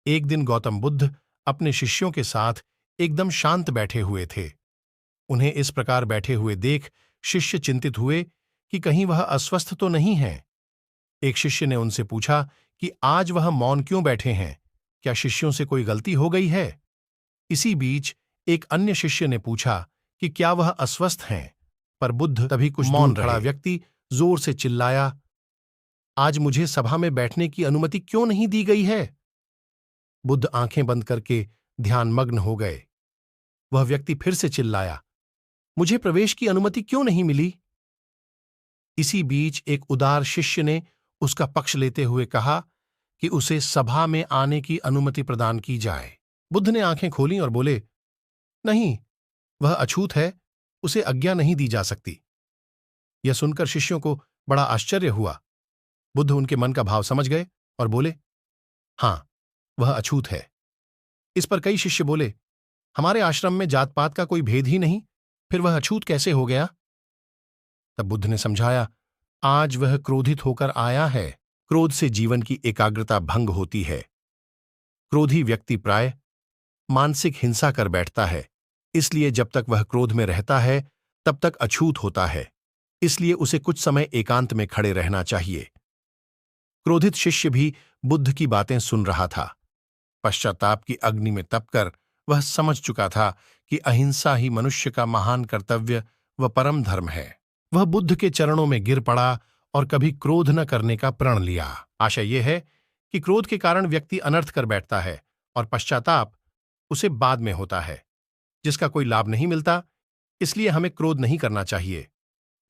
एक दिन गौतम बुद्ध अपने शिष्यों के साथ एकदम शांत बैठे हुए थे। उन्हें इस प्रकार बैठे हुए देख शिष्य चिंतित हुए कि कहीं वह अस्वस्थ तो नहीं है। एक शिष्य ने उनसे पूछा कि आज वह मौन क्यों बैठे हैं, क्या शिष्यों से कोई गलती हो गई है? इसी बीच एक अन्य शिष्य ने पूछा कि क्या वह अस्वस्थ हैं, पर बुद्ध तभी कुछ मौन खड़ा व्यक्ति जोर से चिल्लाया, आज मुझे सभा में बैठने की अनुमति क्यों नहीं दी गई है? बुद्ध आंखें बंद करके ध्यानमग्न हो गए। वह व्यक्ति फिर से चिल्लाया, मुझे प्रवेश की अनुमति क्यों नहीं मिली? इसी बीच एक उदार शिष्य ने उसका पक्ष लेते हुए कहा कि उसे सभा में आने की अनुमति प्रदान की जाए। बुद्ध ने आंखें खोलीं और बोले, नहीं, वह अछूत है, उसे आज्ञा नहीं दी जा सकती। यह सुनकर शिष्यों को बड़ा आश्चर्य हुआ। बुद्ध उनके मन का भाव समझ गए और बोले, हां, वह अछूत है। इस पर कई शिष्य बोले, हमारे आश्रम में जात पात का कोई भेद ही नहीं, फिर वह अछूत कैसे हो गया? तब बुद्ध ने समझाया, आज वह क्रोधित होकर आया है। क्रोध से जीवन की एकाग्रता भंग होती है। क्रोधी व्यक्ति प्राय मानसिक हिंसा कर बैठता है, इसलिए जब तक वह क्रोध में रहता है तब तक अछूत होता है। इसलिए उसे कुछ समय एकांत में खड़े रहना चाहिए। क्रोधित शिष्य भी बुद्ध की बातें सुन रहा था। पश्चाताप की अग्नि में तपकर वह समझ चुका था कि अहिंसा ही मनुष्य का महान कर्तव्य व परम धर्म है। वह बुद्ध के चरणों में गिर पड़ा और कभी क्रोध न करने का प्रण लिया। आशा यह है कि क्रोध के कारण व्यक्ति अनर्थ कर बैठता है और पश्चाताप उसे बाद में होता है, जिसका कोई लाभ नहीं मिलता। इसलिए हमें क्रोध नहीं करना चाहिए।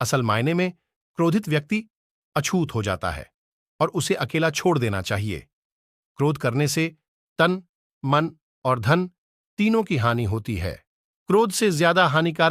असल मायने में क्रोधित व्यक्ति अछूत हो जाता है और उसे अकेला छोड़ देना चाहिए। क्रोध करने से तन, मन और धन तीनों की हानि होती है। क्रोध से ज्यादा हानिकारक